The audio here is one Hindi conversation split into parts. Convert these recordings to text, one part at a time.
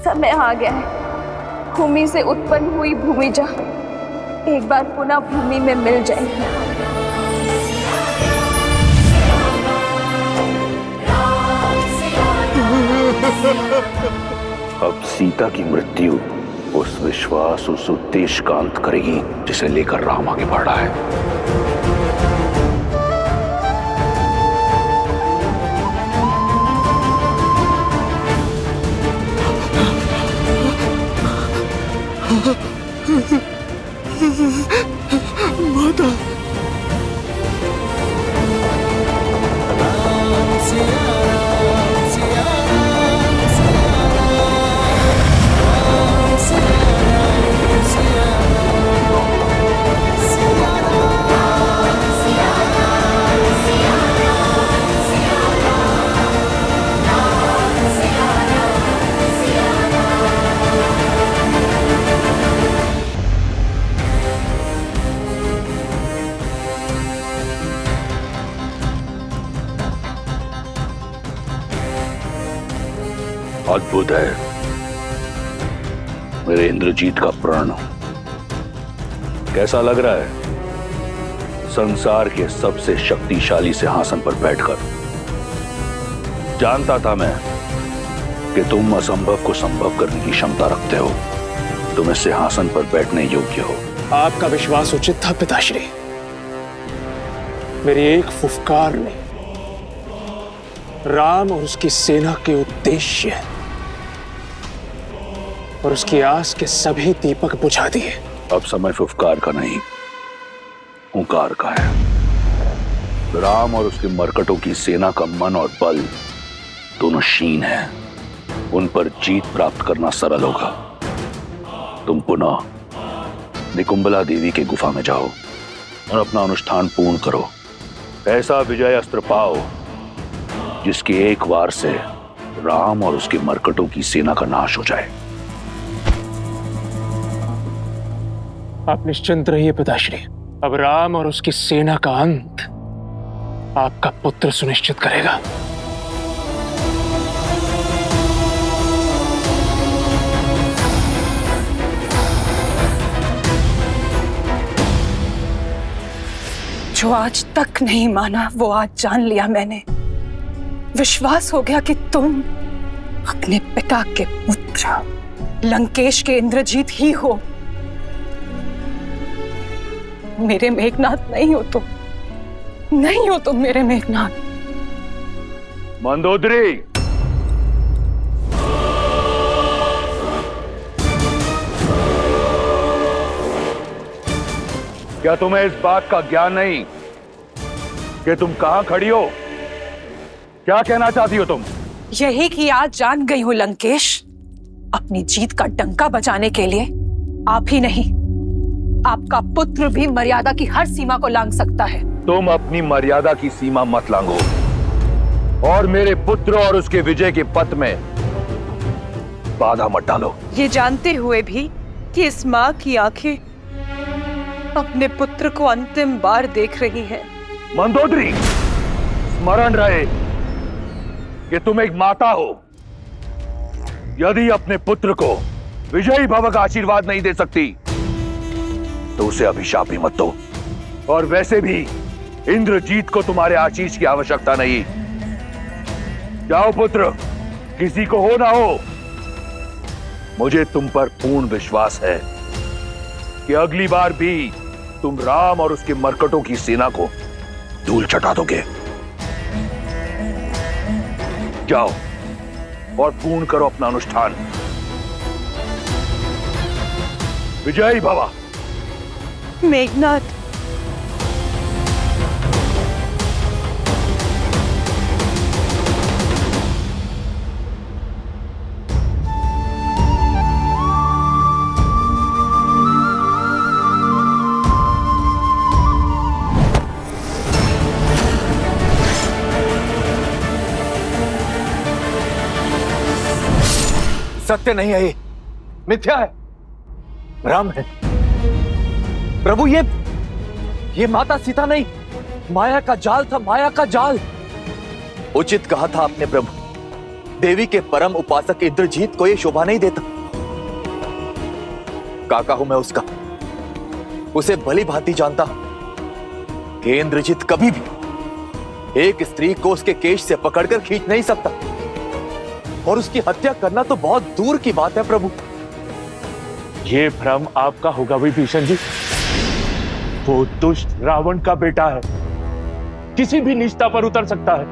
समय आ गया है, भूमि से उत्पन्न हुई भूमिजा एक बार पुनः भूमि में मिल जाएगी। अब सीता की मृत्यु उस विश्वास, उस उद्देश्य का अंत करेगी जिसे लेकर राम आगे बढ़ रहा है। माता, अद्भुत है मेरे इंद्रजीत का प्रण। कैसा लग रहा है संसार के सबसे शक्तिशाली सिंहासन पर बैठकर? जानता था मैं कि तुम असंभव को संभव करने की क्षमता रखते हो। तुम इस सिंहासन पर बैठने योग्य हो। आपका विश्वास उचित था पिताश्री। मेरी एक फुफकार ने राम और उसकी सेना के उद्देश्य और उसकी आस के सभी दीपक बुझा दिए। अब समय फुफकार का नहीं, हुंकार का है। राम और उसके मरकटों की सेना का मन और बल दोनों क्षीण है। उन पर जीत प्राप्त करना सरल होगा। तुम पुनः निकुंबला देवी के गुफा में जाओ और अपना अनुष्ठान पूर्ण करो। ऐसा विजय अस्त्र पाओ जिसके एक वार से राम और उसके मरकटों की सेना का नाश हो जाए। आप निश्चिंत रहिए पिताश्री। अब राम और उसकी सेना का अंत आपका पुत्र सुनिश्चित करेगा। जो आज तक नहीं माना वो आज जान लिया मैंने। विश्वास हो गया कि तुम अपने पिता के पुत्र लंकेश के इंद्रजीत ही हो। मेरे मेघनाथ नहीं हो तुम, नहीं हो तुम मेरे मेघनाथ। मंदोदरी, क्या तुम्हें इस बात का ज्ञान नहीं कि तुम कहां खड़ी हो? क्या कहना चाहती हो तुम? यही कि आज जान गई हूं लंकेश। अपनी जीत का डंका बजाने के लिए आप ही नहीं, आपका पुत्र भी मर्यादा की हर सीमा को लांघ सकता है। तुम अपनी मर्यादा की सीमा मत लांघो और मेरे पुत्र और उसके विजय के पथ में बाधा मत डालो। ये जानते हुए भी कि इस माँ की आंखें अपने पुत्र को अंतिम बार देख रही हैं। मंदोदरी, स्मरण रहे कि तुम एक माता हो। यदि अपने पुत्र को विजयी भव का आशीर्वाद नहीं दे सकती तो उसे अभिशाप भी मत दो। और वैसे भी इंद्रजीत को तुम्हारे आशीष की आवश्यकता नहीं। जाओ पुत्र, किसी को हो ना हो, मुझे तुम पर पूर्ण विश्वास है कि अगली बार भी तुम राम और उसके मरकटों की सेना को धूल चटा दोगे। जाओ और पूर्ण करो अपना अनुष्ठान। विजयी भवा। मेघनाथ, सत्य नहीं है, ये मिथ्या है, भ्रम है। प्रभु, ये माता सीता नहीं, माया का जाल था, माया का जाल। उचित कहा था आपने प्रभु, देवी के परम उपासक इंद्रजीत को यह शोभा नहीं देता। काका हूं मैं उसका, उसे भली भांति जानता हूं कि इंद्रजीत कभी भी एक स्त्री को उसके केश से पकड़कर खींच नहीं सकता, और उसकी हत्या करना तो बहुत दूर की बात है प्रभु। ये भ्रम आपका होगा विभीषण जी। वो दुष्ट रावण का बेटा है, किसी भी निष्ठा पर उतर सकता है,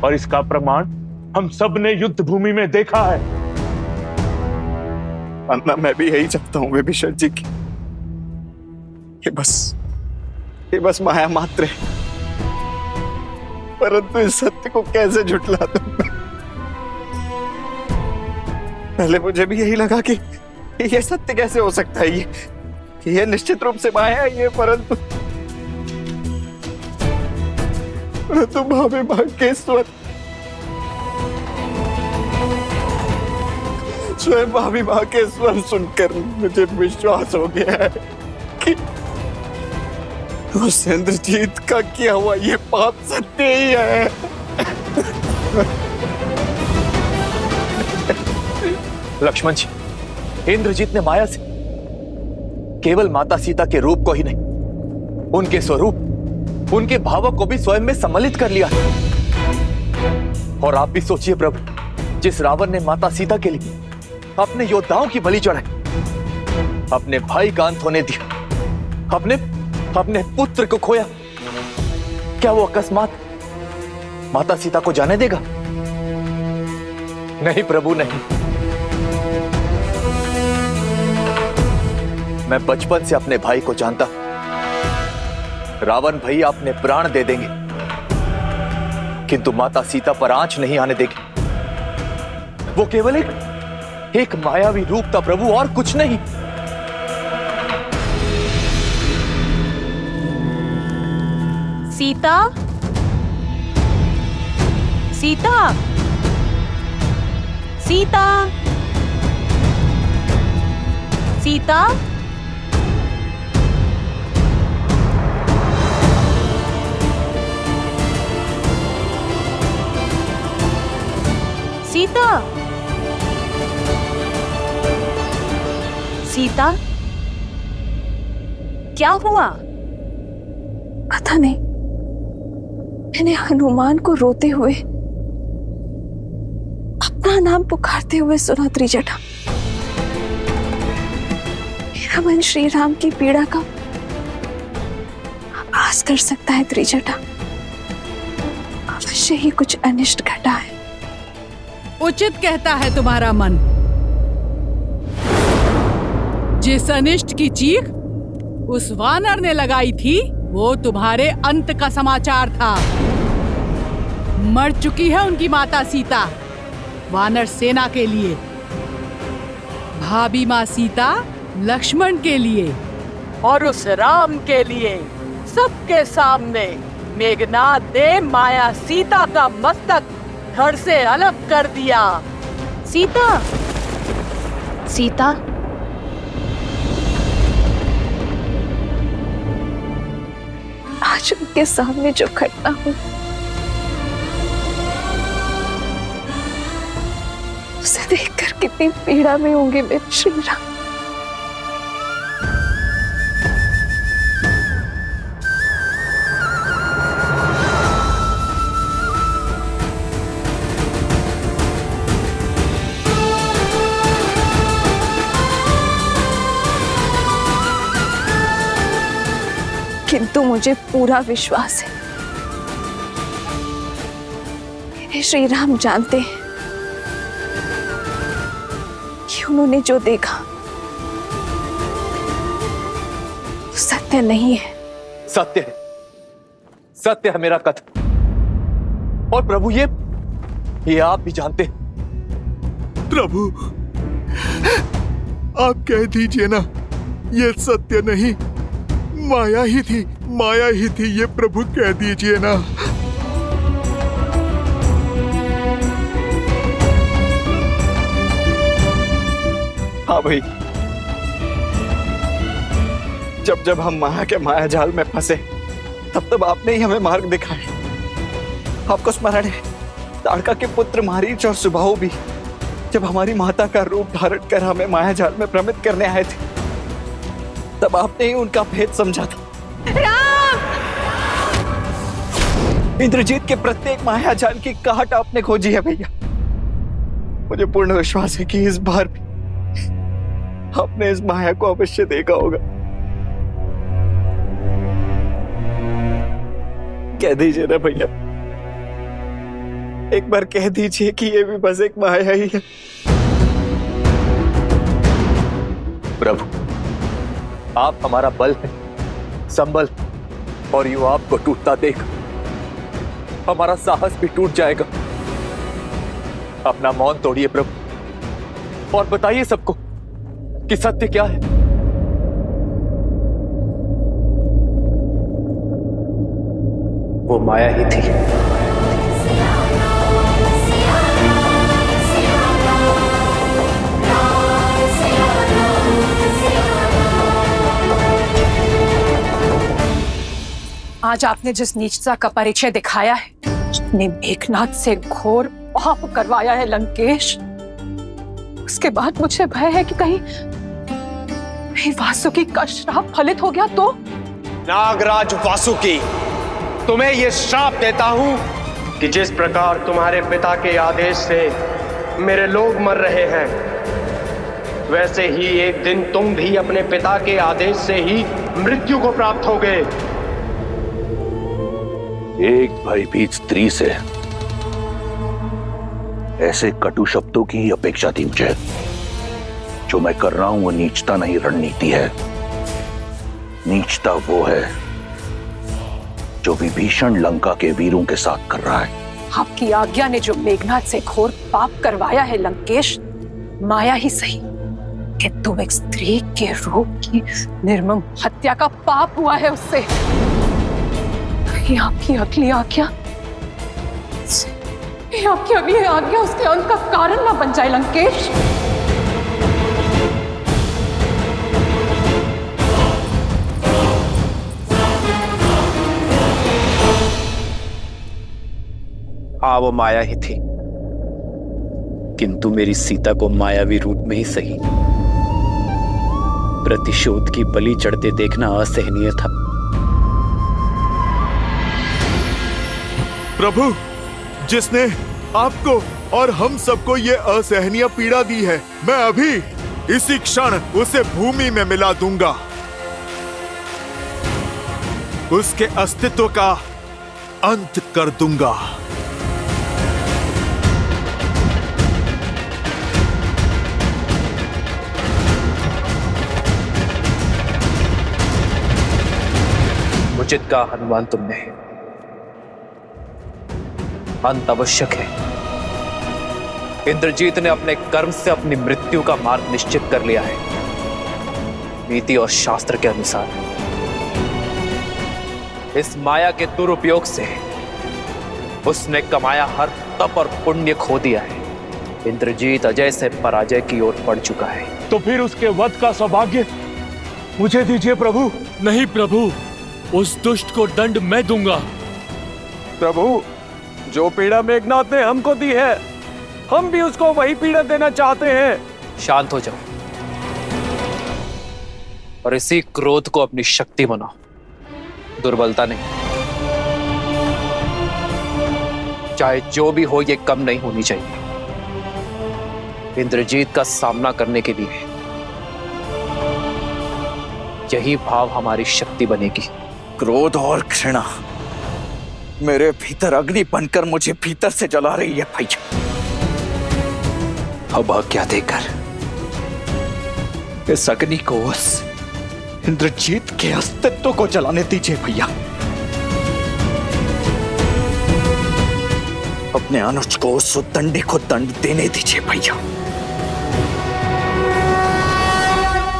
और इसका प्रमाण हम सब ने युद्ध भूमि में देखा है। अन्ना, मैं भी यही चाहता हूं विभीषण जी की ये बस माया मात्र है, परंतु इस सत्य को कैसे झुठला दूं मैं? पहले मुझे भी यही लगा कि ये सत्य कैसे हो सकता है, ये निश्चित रूप से माया है ये, परंतु भाभी मां के स्वयं भाभी मां के स्वर सुनकर मुझे विश्वास हो गया है कि उस इंद्रजीत का किया हुआ ये पाप सत्य ही है। लक्ष्मण जी, इंद्रजीत ने माया से केवल माता सीता के रूप को ही नहीं, उनके स्वरूप, उनके भावों को भी स्वयं में सम्मिलित कर लिया है। और आप भी सोचिए प्रभु, जिस रावण ने माता सीता के लिए अपने योद्धाओं की बलि चढ़ाई, अपने भाई का अंत होने दिया, अपने पुत्र को खोया, क्या वो अकस्मात माता सीता को जाने देगा? नहीं प्रभु, नहीं। मैं बचपन से अपने भाई को जानता, रावण भैया अपने प्राण दे देंगे, किंतु माता सीता पर आंच नहीं आने देंगे। वो केवल एक मायावी रूप था प्रभु, और कुछ नहीं। सीता, सीता, सीता, सीता, सीता, सीता, क्या हुआ? पता नहीं, मैंने हनुमान को रोते हुए, अपना नाम पुकारते हुए सुना त्रिजटा। मेरा मन श्री राम की पीड़ा का आभास कर सकता है त्रिजटा। अवश्य ही कुछ अनिष्ट घटा है। उचित कहता है तुम्हारा मन। जिस अनिष्ट की चीख उस वानर ने लगाई थी, वो तुम्हारे अंत का समाचार था। मर चुकी है उनकी माता सीता वानर सेना के लिए, भाभी माँ सीता लक्ष्मण के लिए, और उस राम के लिए सबके सामने मेघनाद ने माया सीता का मस्तक धड़ से अलग कर दिया। सीता, सीता, आज उनके सामने जो घटना हुई, उसे देखकर कितनी पीड़ा में होंगे मेरे श्री राम। किंतु मुझे पूरा विश्वास है, मेरे श्री राम जानते हैं कि उन्होंने जो देखा वो सत्य नहीं है। सत्य है, सत्य है मेरा कथन। और प्रभु ये आप भी जानते हैं। प्रभु, आप कह दीजिए ना, ये सत्य नहीं, माया ही थी, ये प्रभु कह दीजिए ना। हाँ भाई, जब हम माया के माया जाल में फंसे, तब आपने ही हमें मार्ग दिखाए। आपको स्मरण है, ताड़का के पुत्र मारीच और सुबाहु भी जब हमारी माता का रूप धारण कर हमें मायाजाल में भ्रमित करने आए थे, तब आपने ही उनका भेद समझा था। इंद्रजीत के प्रत्येक मायाजाल की काट आपने खोजी है भैया। मुझे पूर्ण विश्वास है कि इस बार भी आपने इस माया को अवश्य देखा होगा। कह दीजिए ना भैया, एक बार कह दीजिए कि ये भी बस एक माया ही है। प्रभु, आप हमारा बल है, संबल, और यूं आपको टूटता देख हमारा साहस भी टूट जाएगा। अपना मौन तोड़िए प्रभु और बताइए सबको कि सत्य क्या है। वो माया ही थी। आज आपने जिस नीचता का परिचय दिखाया है, जितने मेघनाथ से घोर पाप करवाया है लंकेश, उसके बाद मुझे भय है कि कहीं वासुकी का श्राप फलित हो गया तो। नागराज वासुकी, तुम्हें यह श्राप देता हूं कि जिस प्रकार तुम्हारे पिता के आदेश से मेरे लोग मर रहे हैं, वैसे ही एक दिन तुम भी अपने पिता के आदेश से ही मृत्यु को प्राप्त होगे। एक भयभीत स्त्री से ऐसे कटु शब्दों की ही अपेक्षा थी मुझे। जो मैं कर रहा हूं वो नीचता नहीं, रणनीति है। नीचता वो है जो विभीषण लंका के वीरों के साथ कर रहा है। आपकी आज्ञा ने जो मेघनाथ से घोर पाप करवाया है लंकेश, माया ही सही, कि तुम एक स्त्री के रूप की निर्मम हत्या का पाप हुआ है उससे। आपकी अगली आज्ञा उसके अंत का कारण ना बन जाए लंकेश। हाँ, वो माया ही थी, किंतु मेरी सीता को मायावी रूप में ही सही प्रतिशोध की बलि चढ़ते देखना असहनीय था। प्रभु, जिसने आपको और हम सबको ये असहनीय पीड़ा दी है, मैं अभी इसी क्षण उसे भूमि में मिला दूंगा। उसके अस्तित्व का अंत कर दूंगा। उचित का हनुमान तुमने, अंत आवश्यक है। इंद्रजीत ने अपने कर्म से अपनी मृत्यु का मार्ग निश्चित कर लिया है। नीति और शास्त्र के अनुसार इस माया के दुरुपयोग से उसने कमाया हर तप और पुण्य खो दिया है। इंद्रजीत अजय से पराजय की ओर बढ़ चुका है। तो फिर उसके वध का सौभाग्य मुझे दीजिए प्रभु। नहीं प्रभु, उस दुष्ट को दंड मैं दूंगा। प्रभु, जो पीड़ा मेघनाथ ने हमको दी है, हम भी उसको वही पीड़ा देना चाहते हैं। शांत हो जाओ और इसी क्रोध को अपनी शक्ति बनाओ, दुर्बलता नहीं। चाहे जो भी हो, ये कम नहीं होनी चाहिए। इंद्रजीत का सामना करने के लिए यही भाव हमारी शक्ति बनेगी। क्रोध और घृणा मेरे भीतर अग्नि बनकर मुझे भीतर से जला रही है भैया। अब आज्ञा देकर इस अग्नि को उस इंद्रजीत के अस्तित्व को जलाने दीजिए भैया। अपने अनुज को उस उद्दंडी को दंड देने दीजिए भैया।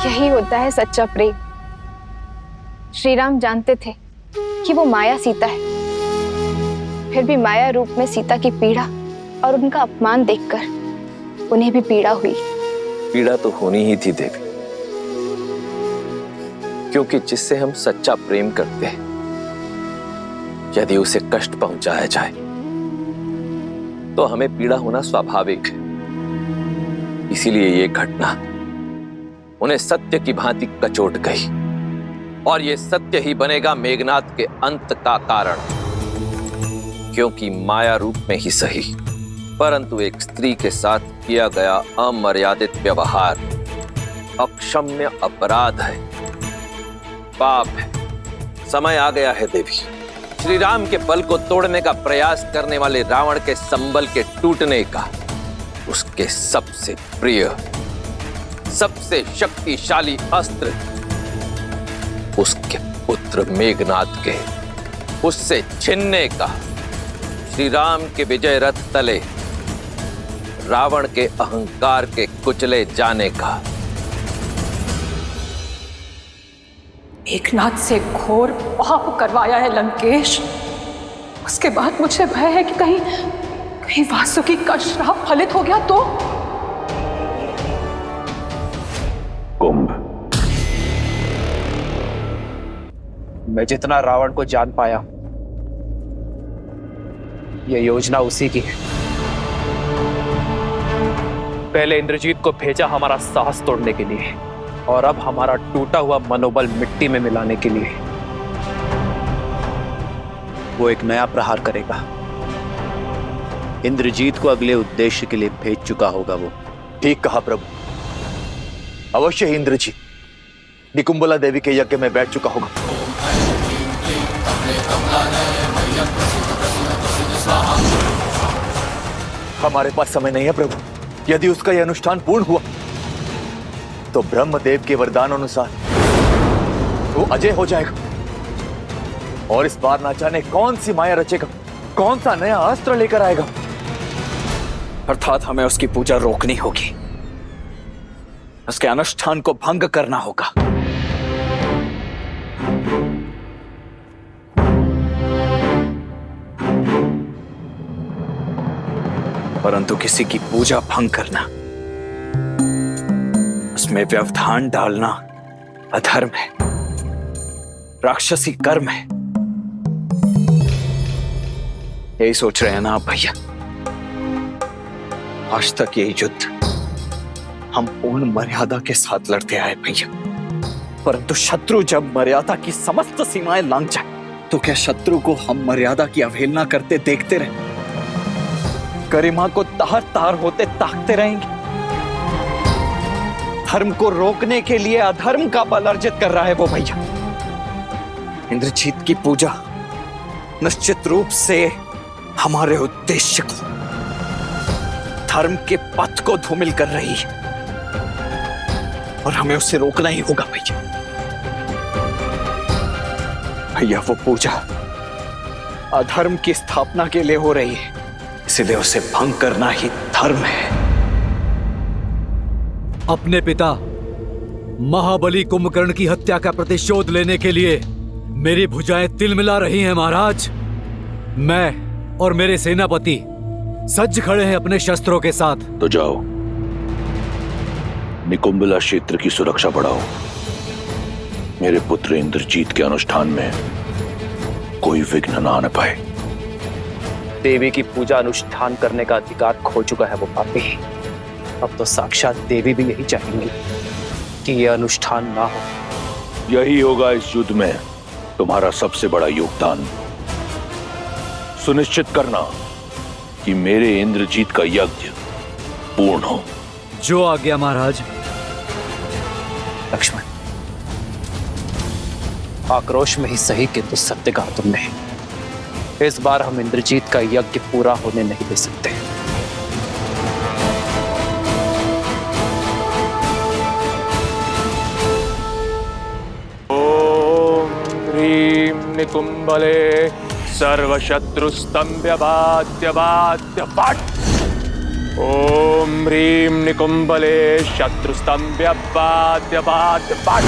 यही होता है सच्चा प्रेम। श्री राम जानते थे कि वो माया सीता है, फिर भी माया रूप में सीता की पीड़ा और उनका अपमान देखकर उन्हें भी पीड़ा हुई। पीड़ा तो होनी ही थी देवी, क्योंकि जिससे हम सच्चा प्रेम करते हैं, यदि उसे कष्ट पहुंचाया जाए तो हमें पीड़ा होना स्वाभाविक है। इसीलिए ये घटना उन्हें सत्य की भांति कचोट गई, और ये सत्य ही बनेगा मेघनाद के अंत का कारण। क्योंकि माया रूप में ही सही, परंतु एक स्त्री के साथ किया गया अमर्यादित व्यवहार अक्षम्य अपराध है, पाप है। समय आ गया है देवी, श्री राम के बल को तोड़ने का प्रयास करने वाले रावण के संबल के टूटने का, उसके सबसे प्रिय, सबसे शक्तिशाली अस्त्र, उसके पुत्र मेघनाद के उससे छीनने का, श्री राम के विजय रथ तले रावण के अहंकार के कुचले जाने का। मेघनाद से घोर पाप करवाया है लंकेश। उसके बाद मुझे भय है कि कहीं वासुकी का श्राप फलित हो गया तो। कुंभ, मैं जितना रावण को जान पाया, यह योजना उसी की है। पहले इंद्रजीत को भेजा हमारा साहस तोड़ने के लिए, और अब हमारा टूटा हुआ मनोबल मिट्टी में मिलाने के लिए। वो एक नया प्रहार करेगा। इंद्रजीत को अगले उद्देश्य के लिए भेज चुका होगा वो। ठीक कहा प्रभु, अवश्य ही इंद्रजीत निकुंबला देवी के यज्ञ में बैठ चुका होगा। हमारे पास समय नहीं है प्रभु। यदि उसका यह अनुष्ठान पूर्ण हुआ तो ब्रह्मदेव के वरदान अनुसार वो अजय हो जाएगा, और इस बार ना जाने कौन सी माया रचेगा, कौन सा नया अस्त्र लेकर आएगा। अर्थात हमें उसकी पूजा रोकनी होगी, उसके अनुष्ठान को भंग करना होगा। परंतु किसी की पूजा भंग करना, उसमें व्यवधान डालना अधर्म है, राक्षसी कर्म है। यही सोच रहे हैं ना आप भैया? आज तक यही युद्ध हम पूर्ण मर्यादा के साथ लड़ते आए भैया, परंतु शत्रु जब मर्यादा की समस्त सीमाएं लांघ जाए तो क्या शत्रु को हम मर्यादा की अवहेलना करते देखते रहे? गरिमा को तार तार होते ताकते रहेंगे? धर्म को रोकने के लिए अधर्म का बल अर्जित कर रहा है वो भैया। इंद्रजीत की पूजा निश्चित रूप से हमारे उद्देश्य को, धर्म के पथ को धूमिल कर रही है, और हमें उसे रोकना ही होगा भैया। भैया वो पूजा अधर्म की स्थापना के लिए हो रही है, इसलिए उसे भंग करना ही धर्म है। अपने पिता महाबली कुंभकर्ण की हत्या का प्रतिशोध लेने के लिए मेरी भुजाएं तिलमिला रही हैं महाराज। मैं और मेरे सेनापति सज्ज खड़े हैं अपने शस्त्रों के साथ। तो जाओ, निकुंबला क्षेत्र की सुरक्षा बढ़ाओ। मेरे पुत्र इंद्रजीत के अनुष्ठान में कोई विघ्न ना आने पाए। देवी की पूजा अनुष्ठान करने का अधिकार खो चुका है वो पापी। अब तो साक्षात देवी भी यही चाहेंगी कि यह अनुष्ठान ना हो। यही होगा इस युद्ध में तुम्हारा सबसे बड़ा योगदान। सुनिश्चित करना कि मेरे इंद्रजीत का यज्ञ पूर्ण हो। जो आज्ञा महाराज। लक्ष्मण, आक्रोश में ही सही किंतु सत्य कहा तुमने। इस बार हम इंद्रजीत का यज्ञ पूरा होने नहीं दे सकते। ओम ह्रीं निकुंबले सर्वशत्रुस्तंभ्य बाध्य बाध्य फट। ओम ह्रीं निकुंबले शत्रुस्तंभ्य बाध्य बाध्य फट।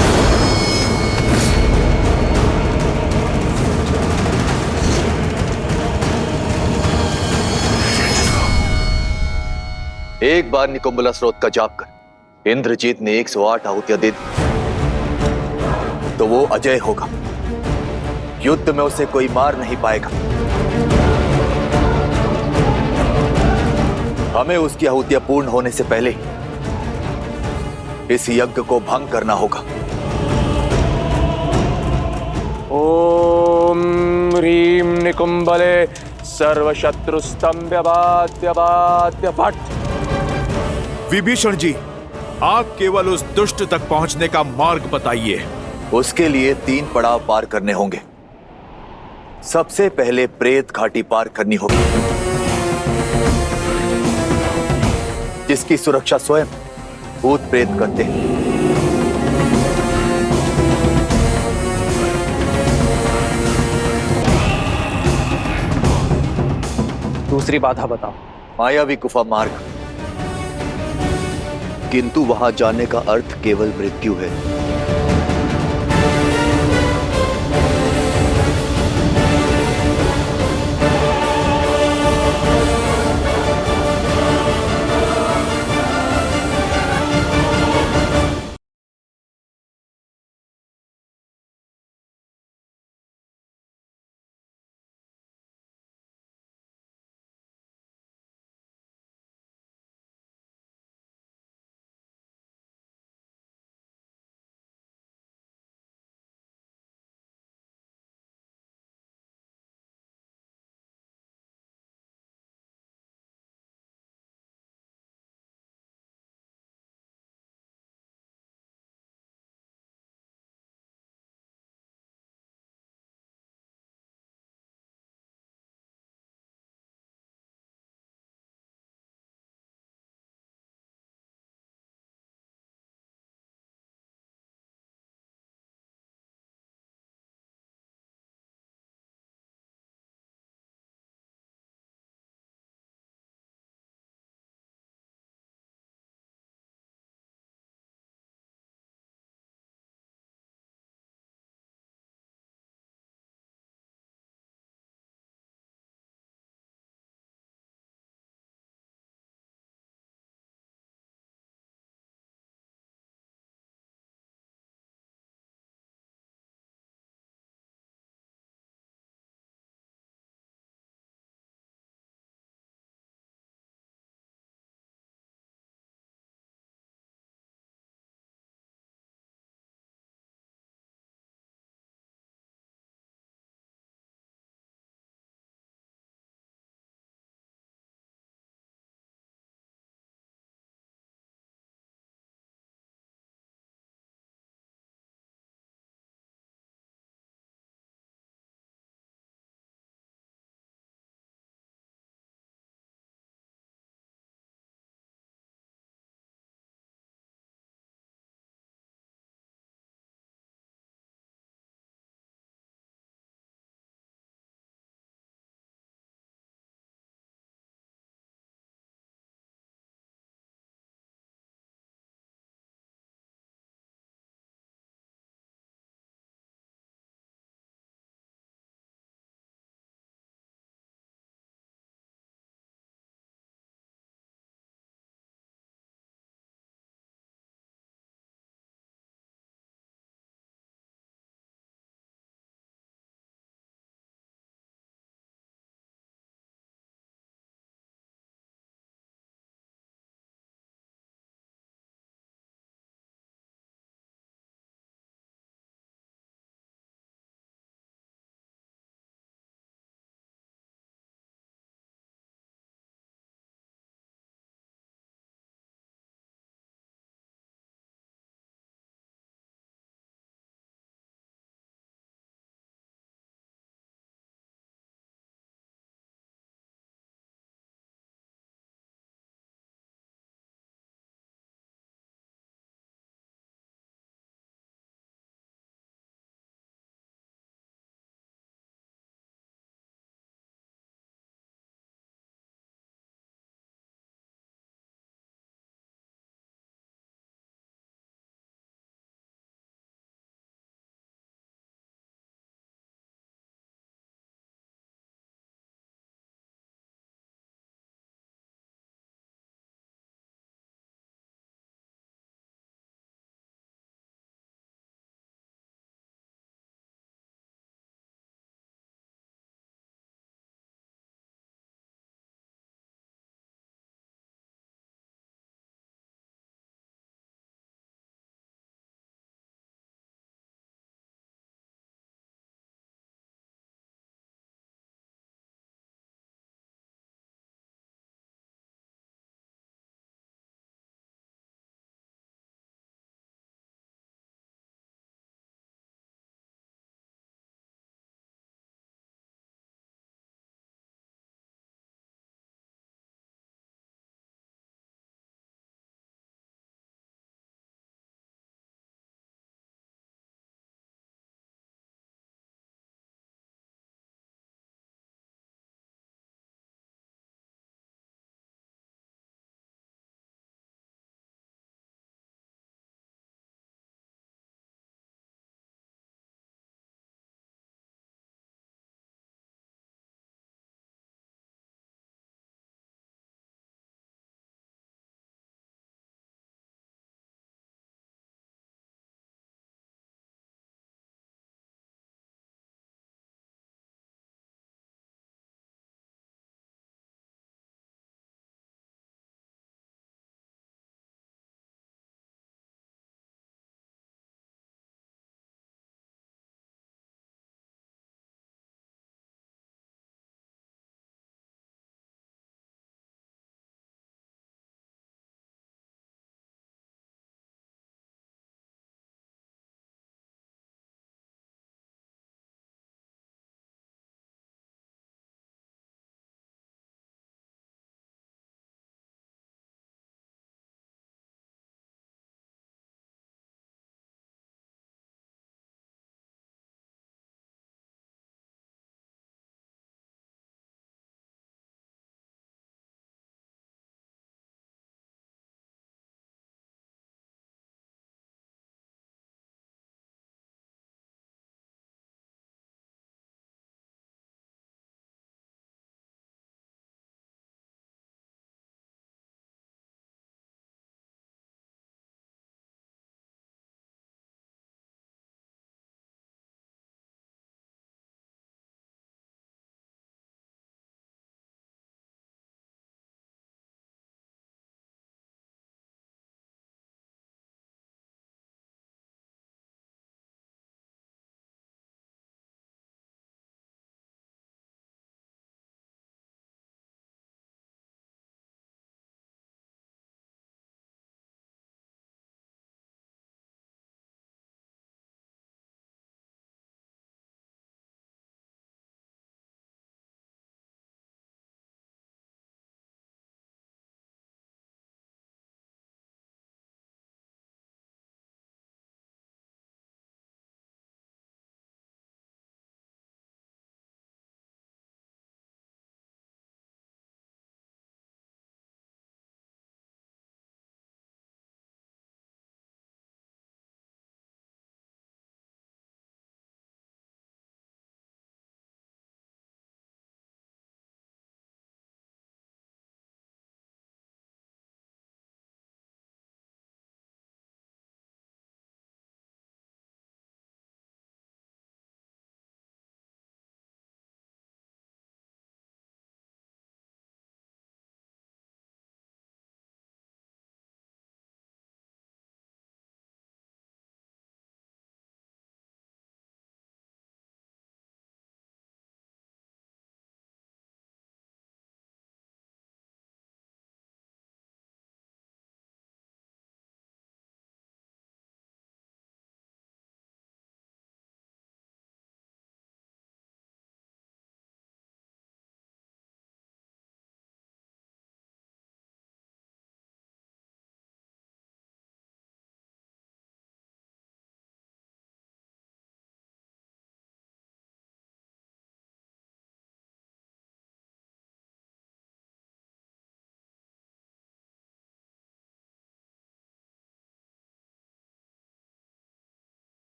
एक बार निकुंबला स्रोत का जाप कर इंद्रजीत ने 108 आहुतियां दे दी तो वो अजय होगा। युद्ध में उसे कोई मार नहीं पाएगा। हमें उसकी आहुतियां पूर्ण होने से पहले इस यज्ञ को भंग करना होगा। ओम ह्रीं निकुंभले सर्वशत्रुस्तंभ्यवाद्य फट। विभीषण जी, आप केवल उस दुष्ट तक पहुंचने का मार्ग बताइए। उसके लिए 3 पड़ाव पार करने होंगे। सबसे पहले प्रेत घाटी पार करनी होगी, जिसकी सुरक्षा स्वयं भूत प्रेत करते हैं। दूसरी बाधा बताओ। मायावी गुफा मार्ग, किंतु वहां जाने का अर्थ केवल मृत्यु है।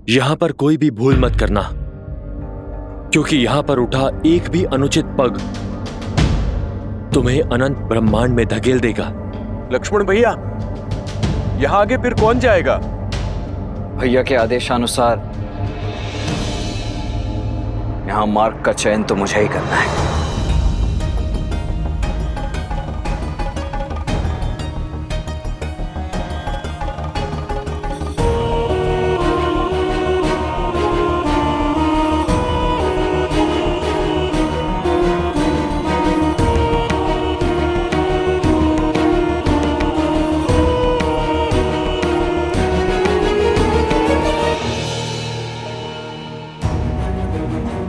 यहां पर कोई भी भूल मत करना, क्योंकि यहां पर उठा एक भी अनुचित पग तुम्हें अनंत ब्रह्मांड में धकेल देगा। लक्ष्मण भैया, यहां आगे फिर कौन जाएगा? भैया के आदेशानुसार यहां मार्ग का चयन तो मुझे ही करना है।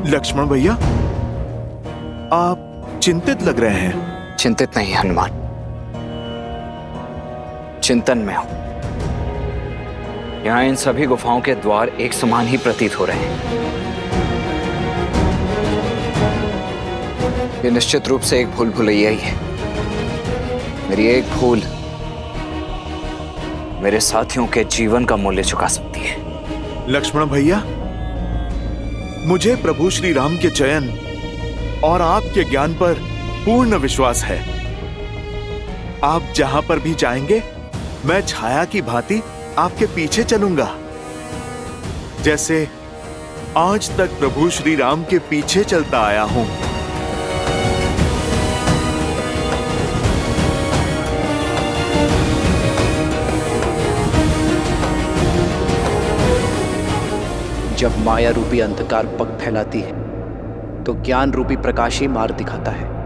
लक्ष्मण भैया, आप चिंतित लग रहे हैं। चिंतित नहीं हनुमान, चिंतन में हूं। यहां इन सभी गुफाओं के द्वार एक समान ही प्रतीत हो रहे हैं। ये निश्चित रूप से एक भूल भुलैया ही है। मेरी एक भूल मेरे साथियों के जीवन का मूल्य चुका सकती है। लक्ष्मण भैया, मुझे प्रभु श्री राम के चयन और आपके ज्ञान पर पूर्ण विश्वास है। आप जहां पर भी जाएंगे, मैं छाया की भांति आपके पीछे चलूंगा, जैसे आज तक प्रभु श्री राम के पीछे चलता आया हूं। जब माया रूपी अंधकार पग फैलाती है तो ज्ञान रूपी प्रकाश ही मार्ग दिखाता है।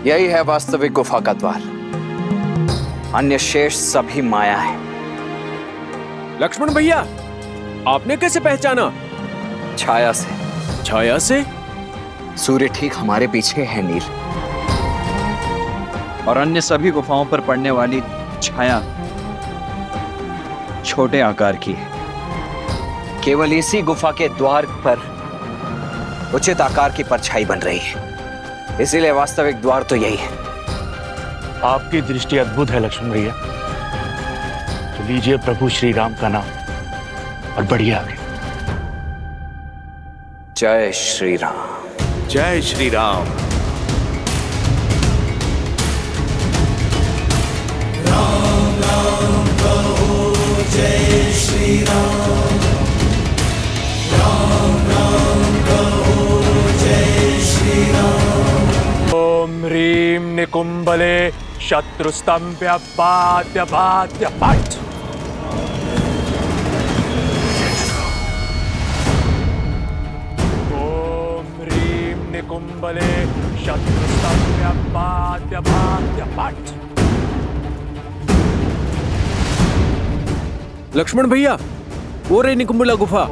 यही है वास्तविक गुफा का द्वार। अन्य शेष सभी माया है। लक्ष्मण भैया, आपने कैसे पहचाना? छाया से। छाया से? सूर्य ठीक हमारे पीछे है नील, और अन्य सभी गुफाओं पर पड़ने वाली छाया छोटे आकार की है। केवल इसी गुफा के द्वार पर उचित आकार की परछाई बन रही है, इसीलिए वास्तविक द्वार तो यही है। आपकी दृष्टि अद्भुत है लक्ष्मण भैया। तो लीजिए प्रभु श्री राम का नाम और बढ़िए आगे। जय श्री राम। जय श्री राम। राम राम कहो जय श्री राम। राम राम कहो जय श्री राम। ओम ह्रीं निकुंभले शत्रुस्तंभ्य बाध्य बाध्य पट। ओम ह्रीं निकुंभले शत्रुस्तंभ्य बाध्य बाध्य पट। लक्ष्मण भैया, वो रे निकुंभला गुफा।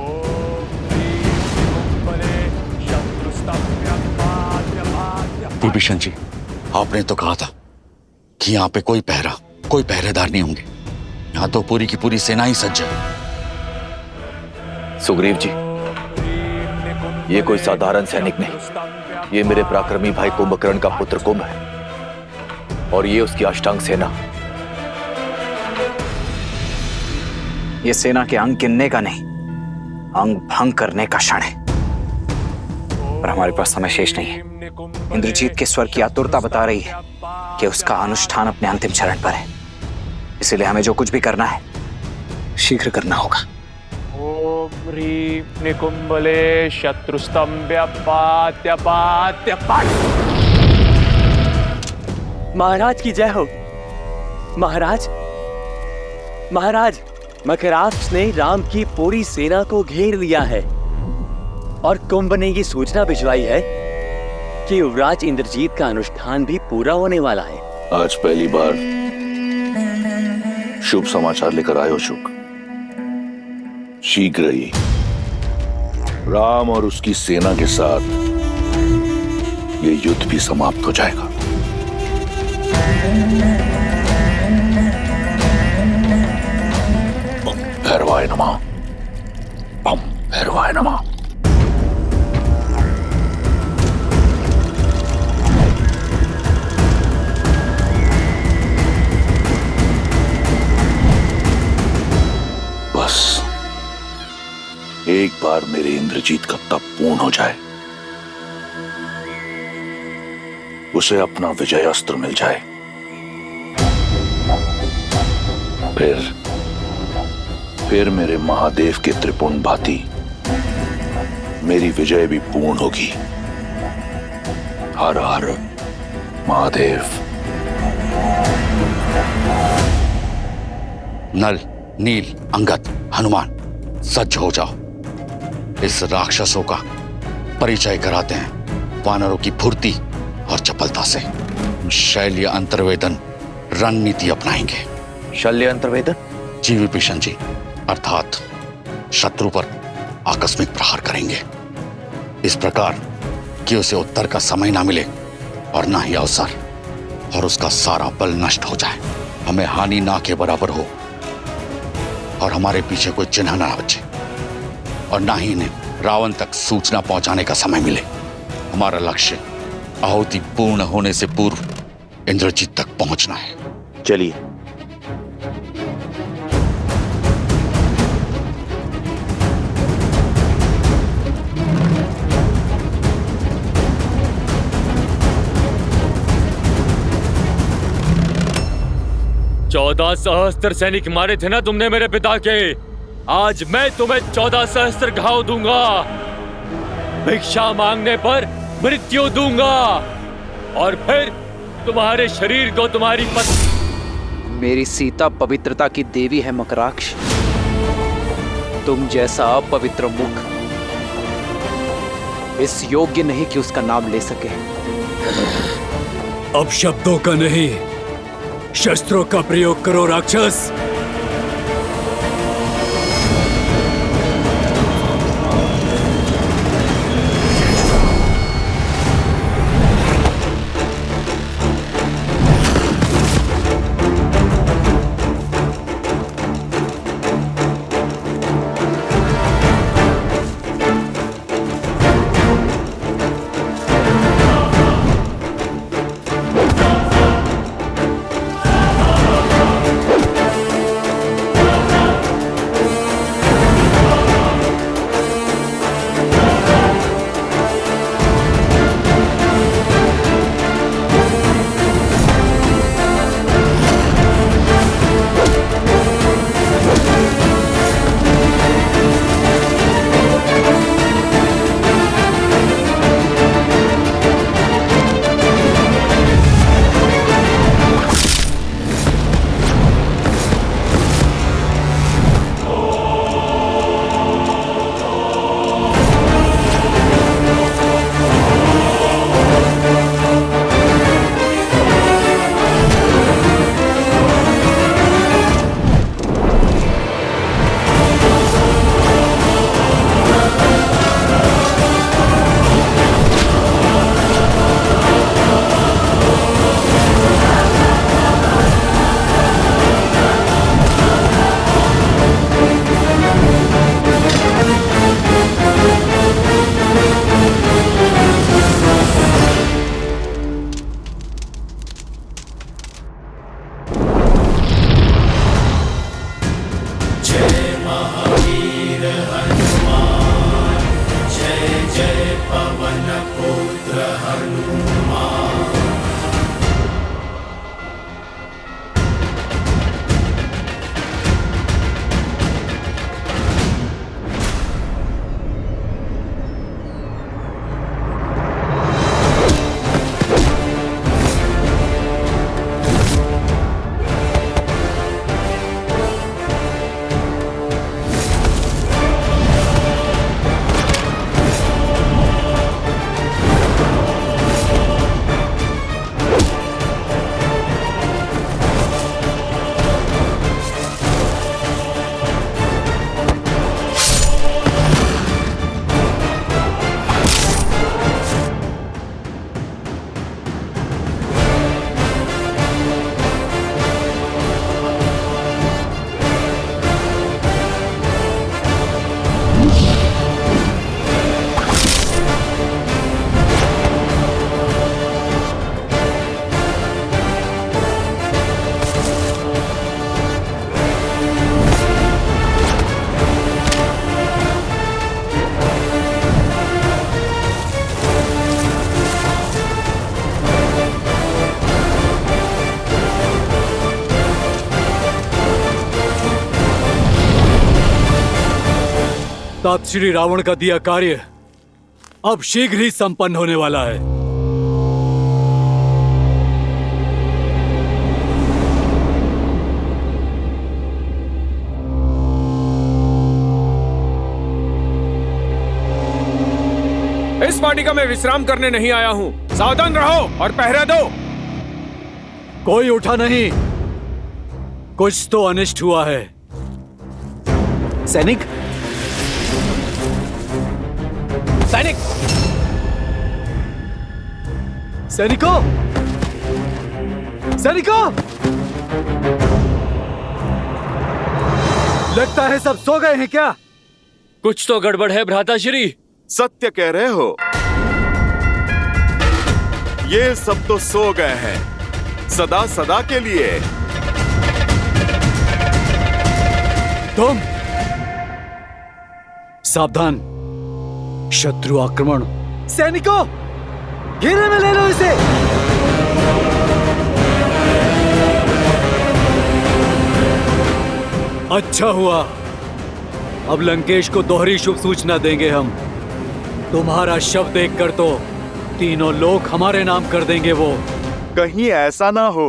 विभीषण जी, आपने तो कहा था कि यहाँ पे कोई पहरेदार नहीं होंगे। यहाँ तो पूरी की पूरी सेना ही सज्ज है। सुग्रीव जी, ये कोई साधारण सैनिक नहीं, ये मेरे पराक्रमी भाई कुंभकर्ण का पुत्र कुंभ है, और ये उसकी अष्टांग सेना। ये सेना के अंग गिनने का नहीं, अंग भंग करने का क्षण है, और हमारे पास समय शेष नहीं है। इंद्रजीत के स्वर की आतुरता बता रही है कि उसका अनुष्ठान अपने अंतिम चरण पर है, इसलिए हमें जो कुछ भी करना है शीघ्र करना होगा। ओम ह्रीं निकुंभले शत्रुस्तंभ्य बाध्य बाध्य पट। महाराज की जय हो। महाराज, महाराज, मकराक्ष ने राम की पूरी सेना को घेर लिया है, और कुंभ ने ये सूचना भिजवाई है कि युवराज इंद्रजीत का अनुष्ठान भी पूरा होने वाला है। आज पहली बार शुभ समाचार लेकर आयो शुक। शीघ्र ही राम और उसकी सेना के साथ ये युद्ध भी समाप्त हो जाएगा। ओम भैरवाय नमः, ओम भैरवाय नमः। बस एक बार मेरे इंद्रजीत का तप पूर्ण हो जाए, उसे अपना विजय अस्त्र मिल जाए, फिर मेरे महादेव के त्रिपुंड भांति मेरी विजय भी पूर्ण होगी। हर हर महादेव। नल, नील, अंगद, हनुमान, सज्ज हो जाओ। इस राक्षसों का परिचय कराते हैं वानरों की फुर्ती और चपलता से। शैल्य अंतर्वेदन रणनीति अपनाएंगे। शल्य अंतर्वेदन? जी विभीषण जी, अर्थात शत्रु पर आकस्मिक प्रहार करेंगे, इस प्रकार कि उसे उत्तर का समय ना मिले और ना ही अवसर, और उसका सारा बल नष्ट हो जाए, हमें हानि ना के बराबर हो और हमारे पीछे कोई चिन्ह ना बचे, और ना ही इन्हें रावण तक सूचना पहुंचाने का समय मिले। हमारा लक्ष्य आहुति पूर्ण होने से पूर्व इंद्रजीत तक पहुंचना है। चलिए। चौदह सहस्त्र सैनिक मारे थे ना तुमने मेरे पिता के, आज मैं तुम्हें 14 सहस्त्र घाव दूंगा। भिक्षा मांगने पर मृत्यु दूंगा और फिर तुम्हारे शरीर को तुम्हारी पत्नी। मेरी सीता पवित्रता की देवी है मकराक्ष, तुम जैसा अपवित्र मुख इस योग्य नहीं कि उसका नाम ले सके। अब शब्दों का नहीं, शस्त्रों का प्रयोग करो राक्षस। तात श्री रावण का दिया कार्य अब शीघ्र ही संपन्न होने वाला है। इस वाटिका में विश्राम करने नहीं आया हूँ। सावधान रहो और पहरा दो। कोई उठा नहीं, कुछ तो अनिष्ट हुआ है। सैनिक, सैनिक, सैनिकों, सैनिकों! लगता है सब सो गए हैं क्या? कुछ तो गड़बड़ है भ्राताश्री। सत्य कह रहे हो, ये सब तो सो गए हैं सदा सदा के लिए। तुम सावधान, शत्रु आक्रमण। सैनिकों, घेरे में ले लो इसे। अच्छा हुआ, अब लंकेश को दोहरी शुभ सूचना देंगे हम। तुम्हारा शव देखकर तो तीनों लोग हमारे नाम कर देंगे। वो कहीं ऐसा ना हो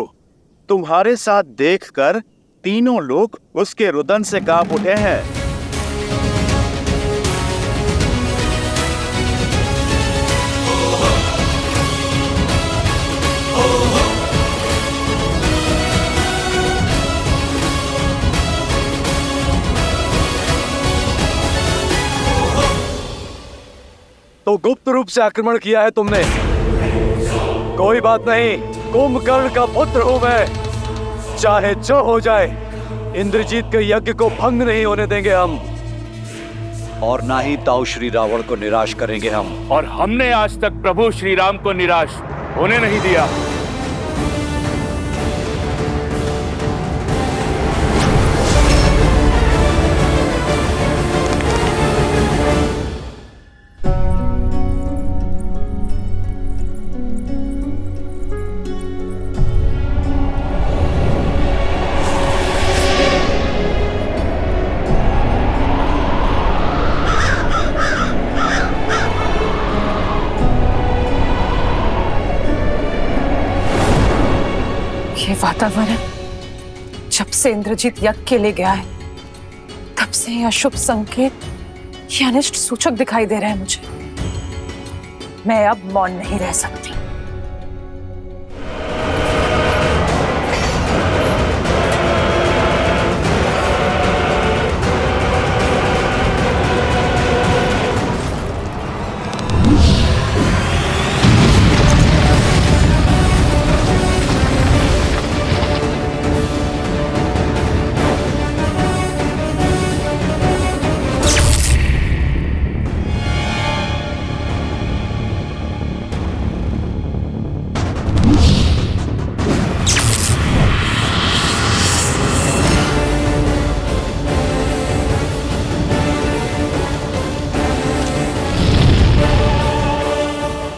तुम्हारे साथ देखकर तीनों लोग उसके रुदन से कांप उठे हैं। तो गुप्त रूप से आक्रमण किया है तुमने। कोई बात नहीं, कुंभकर्ण का पुत्र हूं मैं। चाहे जो हो जाए, इंद्रजीत के यज्ञ को भंग नहीं होने देंगे हम। और ना ही ताऊ श्री रावण को निराश करेंगे हम। और हमने आज तक प्रभु श्री राम को निराश होने नहीं दिया। ये वातावरण जब से इंद्रजीत यज्ञ के लिए गया है, तब से ये अशुभ संकेत, ये अनिष्ट सूचक दिखाई दे रहे हैं मुझे। मैं अब मौन नहीं रह सकती।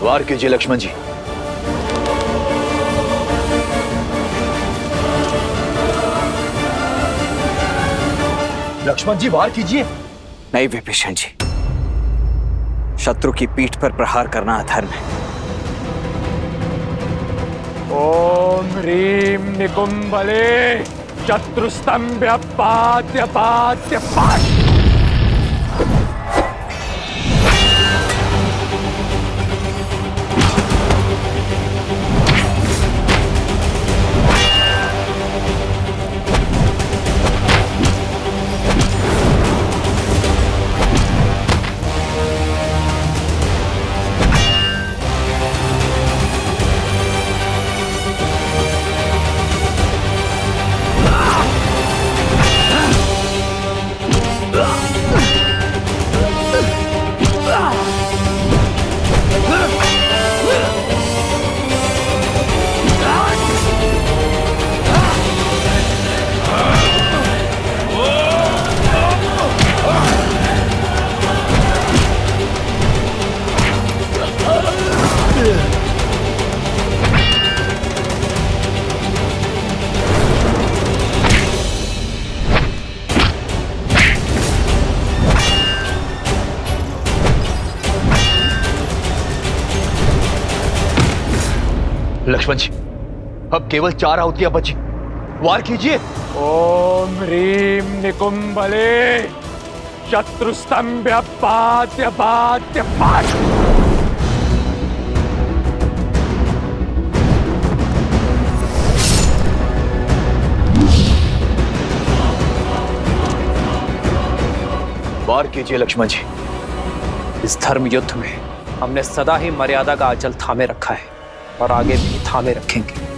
वार कीजिए लक्ष्मण जी। लक्ष्मण जी, वार कीजिए। नहीं विभीषण जी, शत्रु की पीठ पर प्रहार करना अधर्म है। ओम ह्रीम निकुंभले शत्रुस्तंभ्य पात्य पात्य पात्। लक्ष्मण जी, अब केवल 4 आहुतियां बची, वार कीजिए। ओम ह्रीम निकुंभले शत्रुस्तंभ्य पात्य पात्य पात। वार कीजिए लक्ष्मण जी। इस धर्म युद्ध में हमने सदा ही मर्यादा का आंचल थामे रखा है और आगे भी थामे रखेंगे।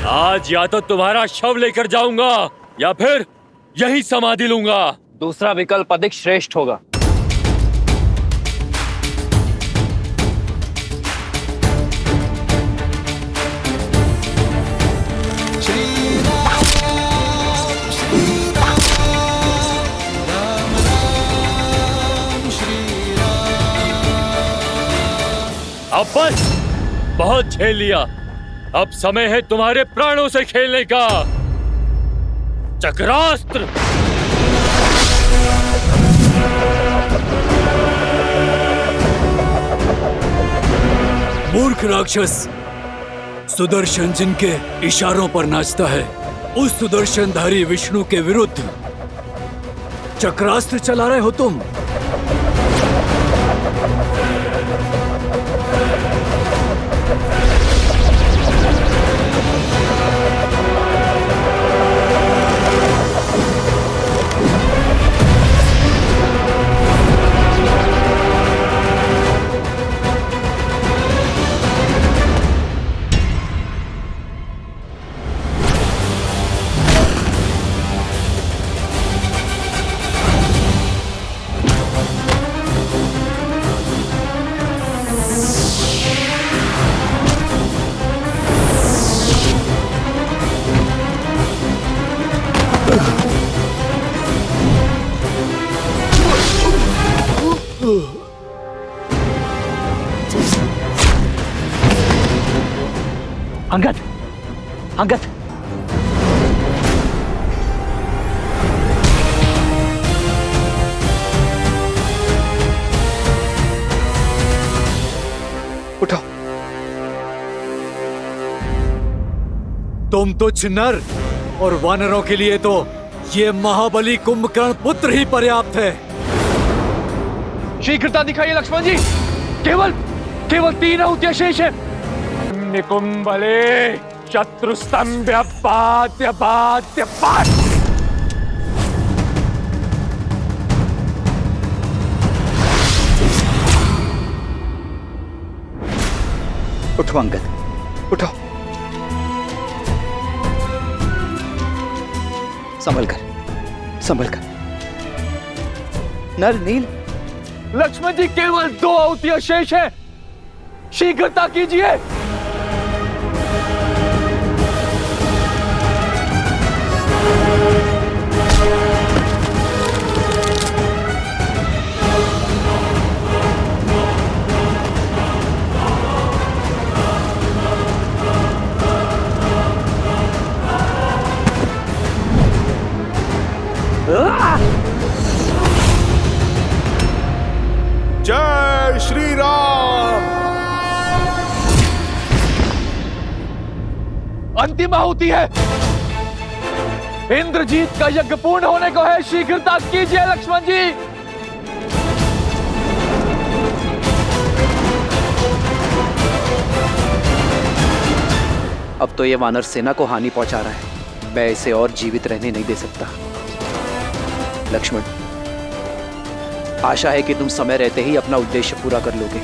आज या तो तुम्हारा शव लेकर जाऊंगा या फिर यही समाधि लूंगा। दूसरा विकल्प अधिक श्रेष्ठ होगा। अब बस, बहुत झेल लिया। अब समय है तुम्हारे प्राणों से खेलने का। चक्रास्त्र। मूर्ख राक्षस, सुदर्शन जिनके इशारों पर नाचता है, उस सुदर्शनधारी विष्णु के विरुद्ध चक्रास्त्र चला रहे हो तुम। अंगद, अंगद, उठो। तुम तो छिन्नर, और वानरों के लिए तो ये महाबली कुंभकर्ण पुत्र ही पर्याप्त है। शीघ्रता दिखाइए लक्ष्मण जी। केवल 3 आहुतियां शेष है। निकुंभले शत्रुस्तंभ्य पात्य पात्य पात। उठो अंगद, उठो। संभल कर, संभल कर। नल नील। लक्ष्मण जी, केवल 2 आहुतियां शेष है। शीघ्रता कीजिए। जय श्री राम। अंतिम आहुति है। इंद्रजीत का यज्ञ पूर्ण होने को है। शीघ्रता कीजिए लक्ष्मण जी। अब तो ये वानर सेना को हानि पहुंचा रहा है। मैं इसे और जीवित रहने नहीं दे सकता। लक्ष्मण, आशा है कि तुम समय रहते ही अपना उद्देश्य पूरा कर लोगे।